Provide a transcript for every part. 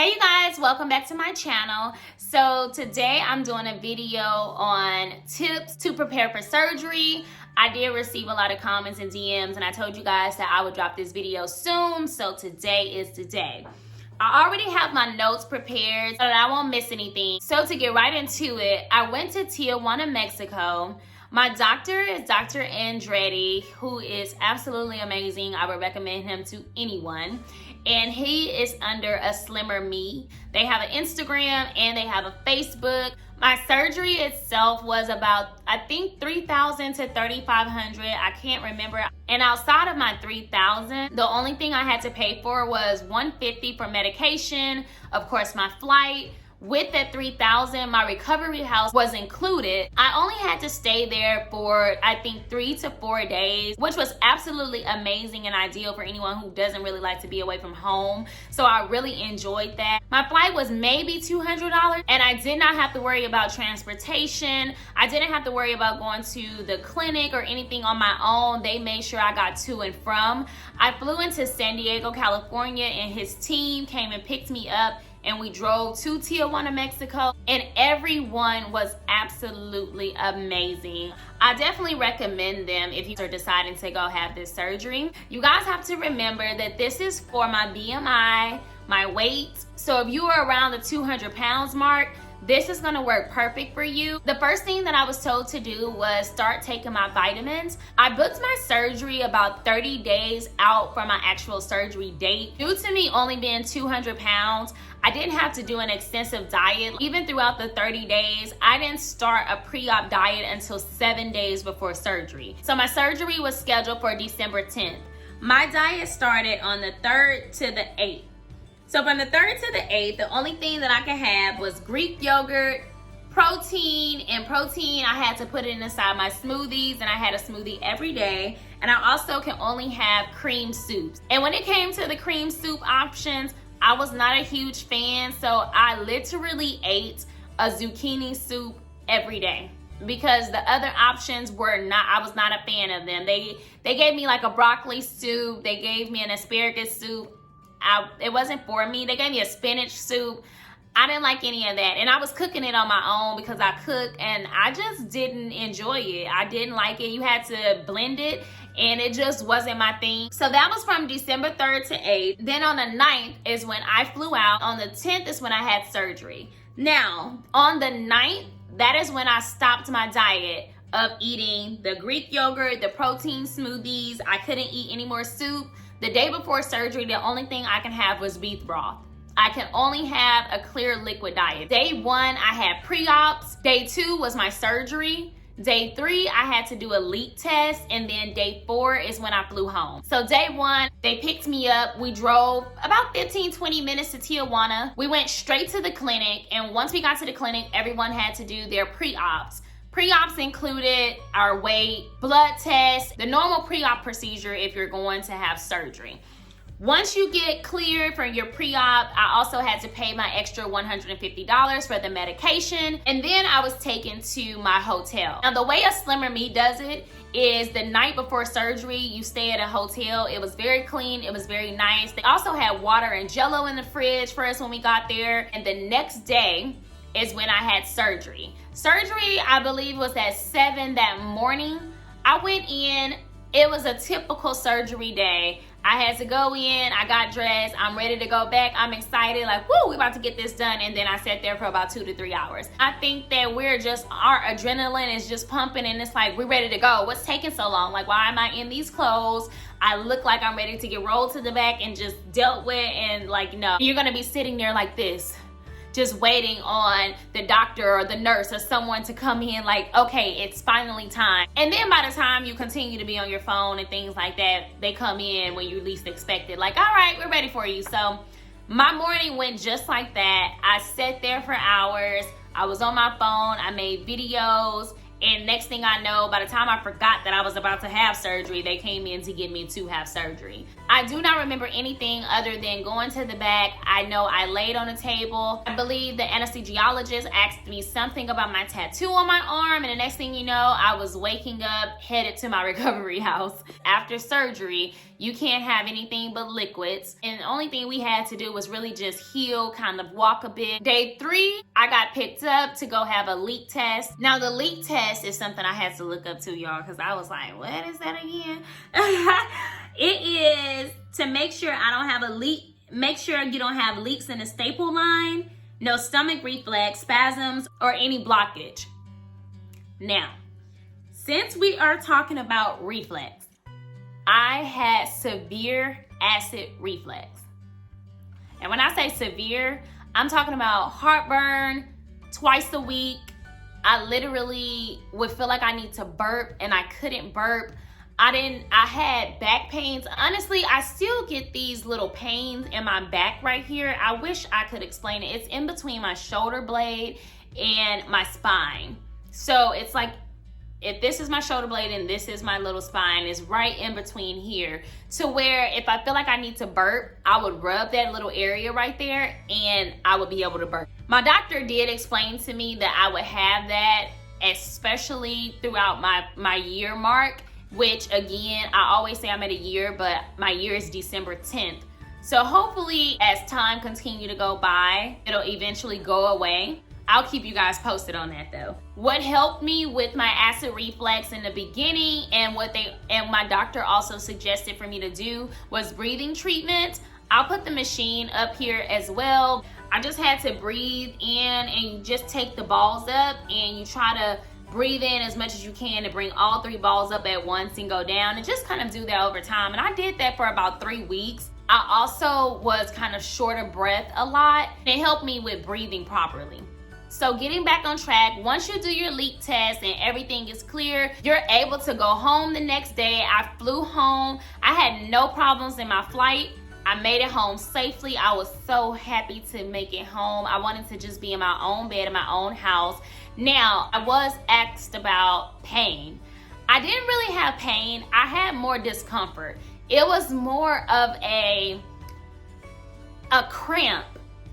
Hey you guys, welcome back to my channel. So today I'm doing a video on tips to prepare for surgery. I did receive a lot of comments and DMs and I told you guys that I would drop this video soon, so today is the day. I already have my notes prepared so that I won't miss anything. So to get right into it, I went to Tijuana, Mexico. My doctor is Dr. Andretti, who is absolutely amazing. I would recommend him to anyone. And he is under a Slimmer Me. They have an Instagram and they have a Facebook. My surgery itself was about, I think, $3,000 to $3,500. I can't remember. And outside of my $3,000, the only thing I had to pay for was $150 for medication, of course, my flight. With that $3,000, my recovery house was included. I only had to stay there for, I think, 3 to 4 days, which was absolutely amazing and ideal for anyone who doesn't really like to be away from home. So I really enjoyed that. My flight was maybe $200 and I did not have to worry about transportation. I didn't have to worry about going to the clinic or anything on my own. They made sure I got to and from. I flew into San Diego, California, and his team came and picked me up and we drove to Tijuana, Mexico, and everyone was absolutely amazing. I definitely recommend them if you are deciding to go have this surgery. You guys have to remember that this is for my BMI, my weight. So if you are around the 200 pounds mark, this is gonna work perfect for you. The first thing that I was told to do was start taking my vitamins. I booked my surgery about 30 days out from my actual surgery date. Due to me only being 200 pounds, I didn't have to do an extensive diet. Even throughout the 30 days, I didn't start a pre-op diet until 7 days before surgery. So my surgery was scheduled for December 10th. My diet started on the 3rd to the 8th. So from the 3rd to the 8th, the only thing that I could have was Greek yogurt, protein, and protein I had to put it inside my smoothies, and I had a smoothie every day. And I also can only have cream soups. And when it came to the cream soup options, I was not a huge fan, so I literally ate a zucchini soup every day because the other options were not, I was not a fan of them. They gave me like a broccoli soup, they gave me an asparagus soup. It wasn't for me. They gave me a spinach soup. I didn't like any of that. And I was cooking it on my own because I cook and I just didn't enjoy it. I didn't like it. You had to blend it and it just wasn't my thing. So that was from December 3rd to 8th. Then on the 9th is when I flew out. On the 10th is when I had surgery. Now, on the 9th, that is when I stopped my diet of eating the Greek yogurt, the protein smoothies. I couldn't eat any more soup. The day before surgery, the only thing I can have was beef broth. I can only have a clear liquid diet. Day 1, I had pre-ops. Day 2 was my surgery. Day 3, I had to do a leak test. And then day 4 is when I flew home. So day 1, they picked me up. We drove about 15-20 minutes to Tijuana. We went straight to the clinic. And once we got to the clinic, everyone had to do their pre-ops. Pre-ops included our weight, blood test, the normal pre-op procedure if you're going to have surgery. Once you get cleared for your pre-op, I also had to pay my extra $150 for the medication, and then I was taken to my hotel. Now, the way a Slimmer Me does it is the night before surgery, you stay at a hotel. It was very clean, it was very nice. They also had water and Jell-O in the fridge for us when we got there, and the next day is when I had surgery. Surgery, I believe, was at 7 that morning. I went in, it was a typical surgery day. I had to go in, I got dressed, I'm ready to go back. I'm excited, like, woo, we're about to get this done. And then I sat there for about 2 to 3 hours. I think that our adrenaline is just pumping and it's like, we're ready to go. What's taking so long? Like, why am I in these clothes? I look like I'm ready to get rolled to the back and just dealt with, and like, no. You're gonna be sitting there like this, just waiting on the doctor or the nurse or someone to come in like, okay, it's finally time. And then by the time you continue to be on your phone and things like that, they come in when you least expect it. Like, all right, we're ready for you. So my morning went just like that. I sat there for hours. I was on my phone. I made videos. And next thing I know, by the time I forgot that I was about to have surgery, they came in to get me to have surgery. I do not remember anything other than going to the back. I know I laid on a table. I believe the anesthesiologist asked me something about my tattoo on my arm, and the next thing you know, I was waking up, headed to my recovery house. After surgery, you can't have anything but liquids, and the only thing we had to do was really just heal, kind of walk a bit. Day 3, I got picked up to go have a leak test. Now the leak test is something I had to look up to, y'all, because I was like, what is that again? It is to make sure I don't have a leak, make sure you don't have leaks in the staple line, no stomach reflex, spasms, or any blockage. Now, since we are talking about reflux, I had severe acid reflux. And when I say severe, I'm talking about heartburn twice a week. I literally would feel like I need to burp and I couldn't burp. I had back pains. Honestly, I still get these little pains in my back right here. I wish I could explain it. It's in between my shoulder blade and my spine. So it's like, if this is my shoulder blade and this is my little spine, it's right in between here, to where if I feel like I need to burp, I would rub that little area right there and I would be able to burp. My doctor did explain to me that I would have that, especially throughout my year mark, which again, I always say I'm at a year, but my year is December 10th. So hopefully as time continue to go by, it'll eventually go away. I'll keep you guys posted on that though. What helped me with my acid reflux in the beginning, and what my doctor also suggested for me to do, was breathing treatment. I'll put the machine up here as well. I just had to breathe in, and you just take the balls up and you try to breathe in as much as you can to bring all 3 balls up at once and go down, and just kind of do that over time. And I did that for about 3 weeks. I also was kind of short of breath a lot. It helped me with breathing properly. So getting back on track, once you do your leak test and everything is clear, you're able to go home the next day. I flew home. I had no problems in my flight. I made it home safely. I was so happy to make it home. I wanted to just be in my own bed in my own house. Now, I was asked about pain. I didn't really have pain. I had more discomfort. It was more of a cramp.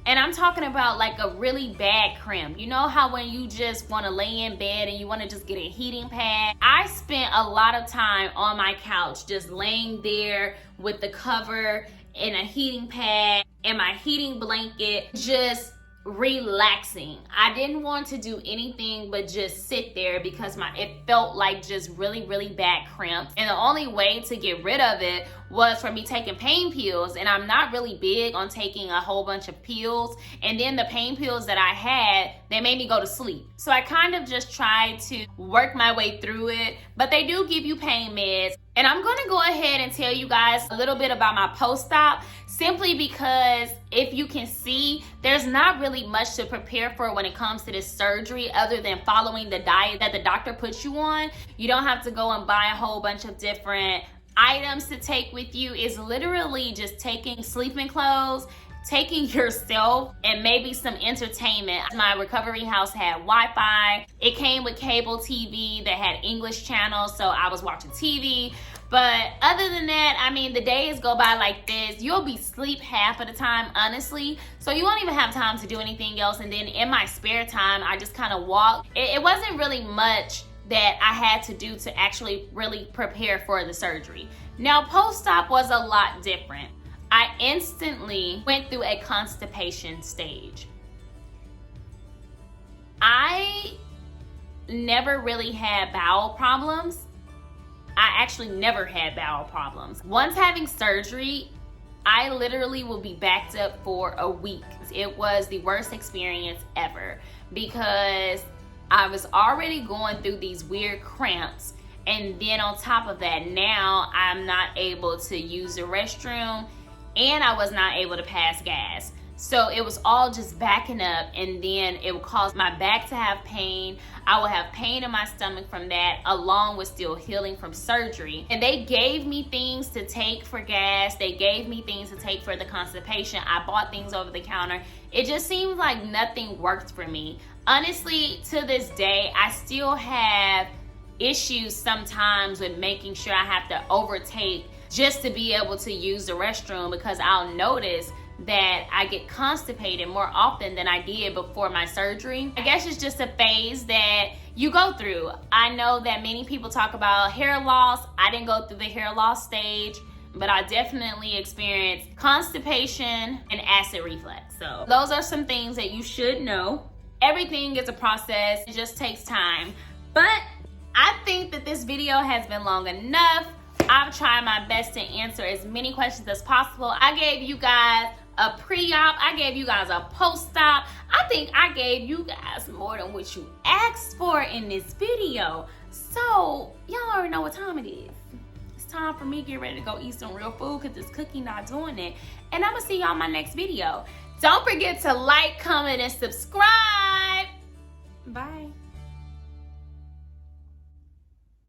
And I'm talking about like a really bad cramp. You know how when you just want to lay in bed and you want to just get a heating pad? I spent a lot of time on my couch just laying there with the cover and a heating pad and my heating blanket, just relaxing. I didn't want to do anything but just sit there because it felt like just really, really bad cramps. And the only way to get rid of it was for me taking pain pills, and I'm not really big on taking a whole bunch of pills. And then the pain pills that I had, they made me go to sleep. So I kind of just tried to work my way through it, but they do give you pain meds. And I'm going to go ahead and tell you guys a little bit about my post-op, simply because if you can see, there's not really much to prepare for when it comes to this surgery other than following the diet that the doctor puts you on. You don't have to go and buy a whole bunch of different items to take with you. It's literally just taking sleeping clothes, taking yourself, and maybe some entertainment. My recovery house had Wi-Fi. It came with cable TV that had English channels, so I was watching TV. But other than that, I mean, the days go by like this. You'll be asleep half of the time, honestly. So you won't even have time to do anything else. And then in my spare time, I just kind of walk. It wasn't really much that I had to do to actually really prepare for the surgery. Now, post-op was a lot different. I instantly went through a constipation stage. I never really had bowel problems. I actually never had bowel problems. Once having surgery, I literally will be backed up for a week. It was the worst experience ever because I was already going through these weird cramps, and then on top of that, now I'm not able to use the restroom, and I was not able to pass gas. So it was all just backing up, and then it would cause my back to have pain. I would have pain in my stomach from that, along with still healing from surgery. And they gave me things to take for gas. They gave me things to take for the constipation. I bought things over the counter. It just seemed like nothing worked for me. Honestly, to this day, I still have issues sometimes with making sure I have to overtake just to be able to use the restroom, because I'll notice that I get constipated more often than I did before my surgery. I guess it's just a phase that you go through. I know that many people talk about hair loss. I didn't go through the hair loss stage, but I definitely experienced constipation and acid reflux. So those are some things that you should know. Everything is a process. It just takes time. But I think that this video has been long enough. I've tried my best to answer as many questions as possible. I gave you guys a pre-op. I gave you guys a post-op. I think I gave you guys more than what you asked for in this video. So y'all already know what time it is. It's time for me to get ready to go eat some real food, because this cookie not doing it. And I'm gonna see y'all in my next video. Don't forget to like, comment, and subscribe. Bye.